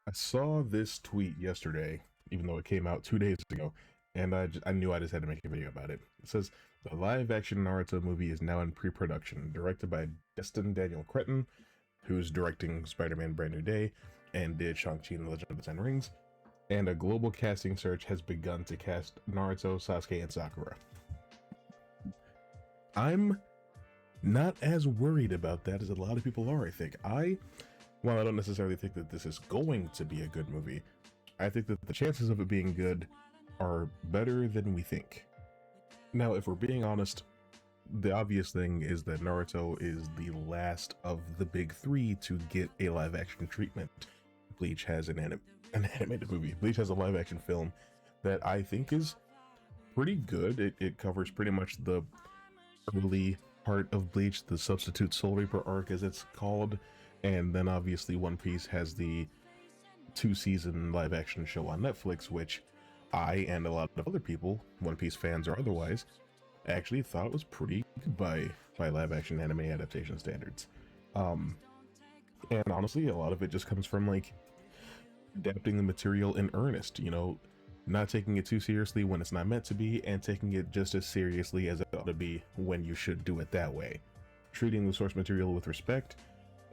I saw this tweet yesterday, even though it came out 2 days ago, and I knew I just had to make a video about it. It says the live-action Naruto movie is now in pre-production, directed by Destin Daniel Cretton, who's directing Spider-Man: Brand New Day and did Shang-Chi and the Legend of the Ten Rings. And a global casting search has begun to cast Naruto, Sasuke, and Sakura. I'm not as worried about that as a lot of people are, I think. While I don't necessarily think that this is going to be a good movie, I think that the chances of it being good are better than we think. Now, if we're being honest, the obvious thing is that Naruto is the last of the big three to get a live-action treatment. Bleach has an animated movie. Bleach has a live-action film that I think is pretty good. It covers pretty much the early part of Bleach, the Substitute Soul Reaper arc as it's called, and then obviously One Piece has the 2-season live-action show on Netflix, which I and a lot of other people, One Piece fans or otherwise, actually thought was pretty good by live-action anime adaptation standards. And honestly, a lot of it just comes from like adapting the material in earnest, not taking it too seriously when it's not meant to be, and taking it just as seriously as it ought to be when you should do it that way. Treating the source material with respect,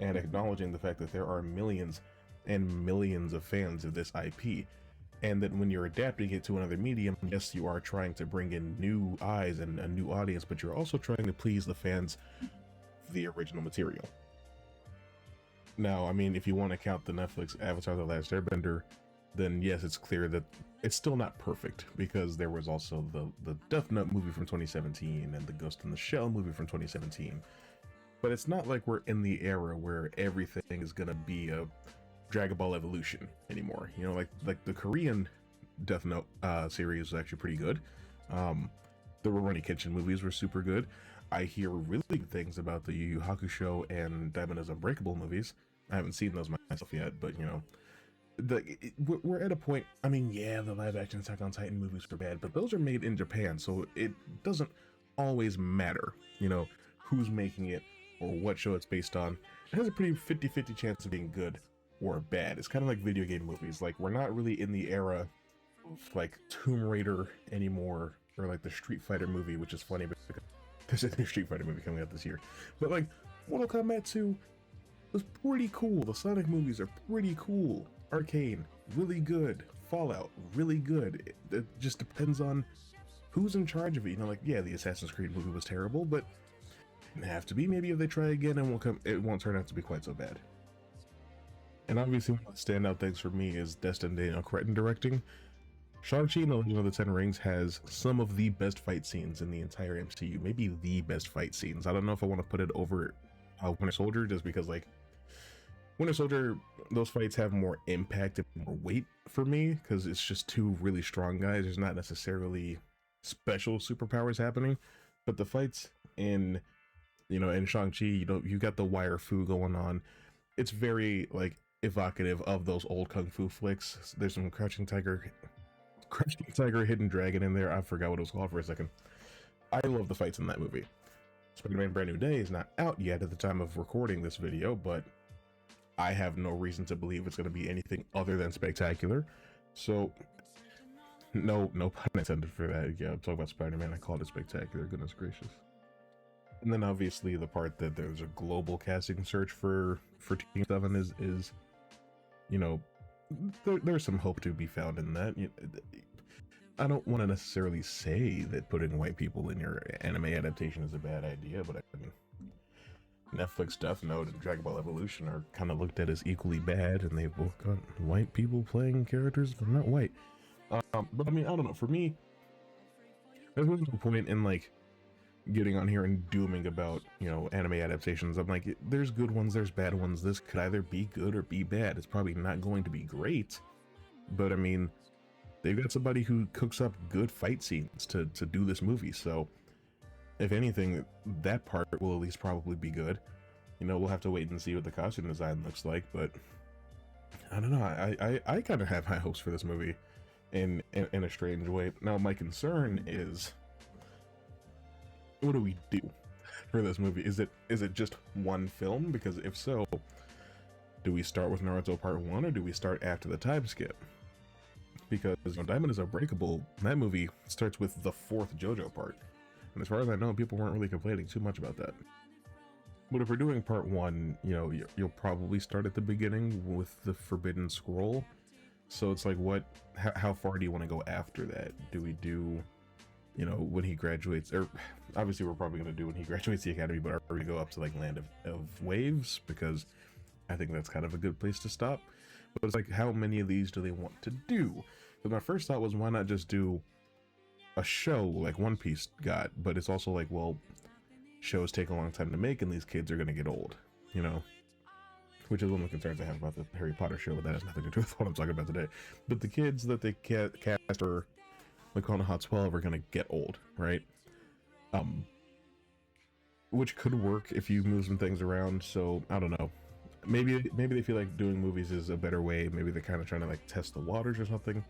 and acknowledging the fact that there are millions and millions of fans of this IP, and that when you're adapting it to another medium, yes, you are trying to bring in new eyes and a new audience, but you're also trying to please the fans of the original material. Now, I mean, if you want to count the Netflix Avatar: The Last Airbender, then yes, it's clear that it's still not perfect, because there was also the Death Note movie from 2017 and the Ghost in the Shell movie from 2017. But it's not like we're in the era where everything is gonna be a Dragon Ball Evolution anymore. Like the Korean Death Note series was actually pretty good. The Rurouni Kenshin movies were super good. I hear really good things about the Yu Yu Hakusho and Diamond Unbreakable movies. I haven't seen those myself yet, but we're at a point. I mean, yeah, the live-action Attack on Titan movies were bad, but those are made in Japan, so it doesn't always matter, who's making it or what show it's based on. It has a pretty 50-50 chance of being good or bad. It's kind of like video game movies. Like, we're not really in the era of like Tomb Raider anymore, or like the Street Fighter movie, which is funny because there's a new Street Fighter movie coming out this year. But like, Mortal Kombat 2 was pretty cool. The Sonic movies are pretty cool. Arcane, really good. Fallout, really good. It just depends on who's in charge of it. Yeah, the Assassin's Creed movie was terrible, but it didn't have to be. Maybe if they try again, it won't turn out to be quite so bad. And obviously, one of the standout things for me is Destin Daniel Cretton directing. Shang-Chi and the Legend of the Ten Rings has some of the best fight scenes in the entire MCU. Maybe the best fight scenes. I don't know if I want to put it over Winter Soldier, just because like Winter Soldier, those fights have more impact and more weight for me, because it's just two really strong guys. There's not necessarily special superpowers happening, but the fights in Shang-Chi, you got the wire fu going on. It's very like evocative of those old kung fu flicks. There's some Crouching Tiger, Hidden Dragon in there. I forgot what it was called for a second. I love the fights in that movie. Spider-Man: Brand New Day is not out yet at the time of recording this video, but I have no reason to believe it's going to be anything other than spectacular. So, no pun intended for that. Yeah, I'm talking about Spider-Man. I called it spectacular. Goodness gracious. And then obviously the part that there's a global casting search for Team 7 is there's some hope to be found in that. I don't want to necessarily say that putting white people in your anime adaptation is a bad idea, but I mean, Netflix Death Note and Dragon Ball Evolution are kind of looked at as equally bad, and they both got white people playing characters that are not white. But I mean, I don't know. For me, there's no point in like getting on here and dooming about anime adaptations. I'm like, there's good ones, there's bad ones. This could either be good or be bad. It's probably not going to be great, but I mean, they've got somebody who cooks up good fight scenes to do this movie, so if anything, that part will at least probably be good. We'll have to wait and see what the costume design looks like, but I don't know. I kind of have high hopes for this movie in a strange way. Now, my concern is, what do we do for this movie? Is it just one film? Because if so, Do we start with Naruto Part 1 or do we start after the time skip? Because Diamond is Unbreakable, that movie starts with the 4th JoJo part. And as far as I know, people weren't really complaining too much about that. But if we're doing Part 1, you'll probably start at the beginning with the Forbidden Scroll. So it's like, how far do you want to go after that? Do we do, when he graduates, or obviously we're probably going to do when he graduates the academy, but are we going to go up to like Land of Waves? Because I think that's kind of a good place to stop. But it's like, how many of these do they want to do? Because my first thought was, why not just do a show like One Piece got? But it's also like, well, shows take a long time to make and these kids are going to get old, which is one of the concerns I have about the Harry Potter show, but that has nothing to do with what I'm talking about today. But the kids that they cast for like Konoha 12 are going to get old, right? Which could work if you move some things around. So I don't know, maybe they feel like doing movies is a better way. Maybe they're kind of trying to like test the waters or something.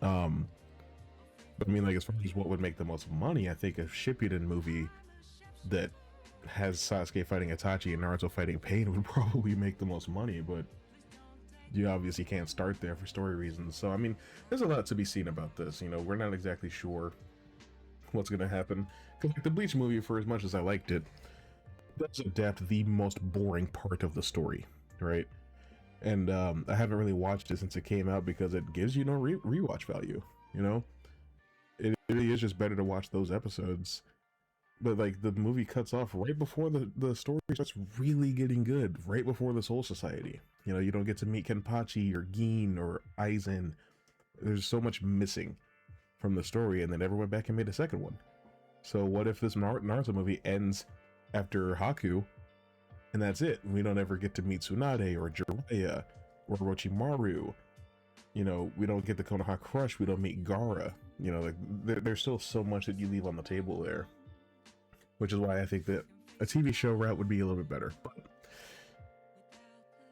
But I mean, like, as far as what would make the most money, I think a Shippuden movie that has Sasuke fighting Itachi and Naruto fighting Pain would probably make the most money, but you obviously can't start there for story reasons. So I mean, there's a lot to be seen about this. We're not exactly sure what's going to happen, because like, the Bleach movie, for as much as I liked it, does adapt the most boring part of the story, right? And I haven't really watched it since it came out because it gives you no rewatch value. It really is just better to watch those episodes. But like, the movie cuts off right before the story starts really getting good, right before the Soul Society. You don't get to meet Kenpachi or Gin or Aizen. There's so much missing from the story, and they never went back and made a second one. So what if this Naruto movie ends after Haku, and that's it? We don't ever get to meet Tsunade or Jiraiya or Orochimaru. We don't get the Konoha Crush. We don't meet Gaara. Like, there's still so much that you leave on the table there. Which is why I think that a TV show route would be a little bit better. But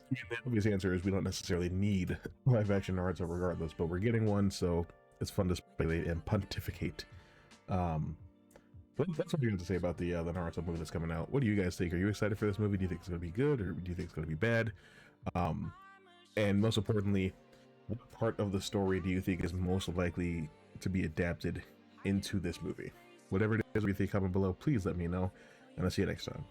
the obvious answer is we don't necessarily need live action Naruto regardless, but we're getting one, so it's fun to speculate and pontificate. But that's what you have to say about the Naruto movie that's coming out. What do you guys think? Are you excited for this movie? Do you think it's going to be good, or do you think it's going to be bad? And most importantly, what part of the story do you think is most likely to be adapted into this movie? Whatever it is you think, comment below, please let me know, and I'll see you next time.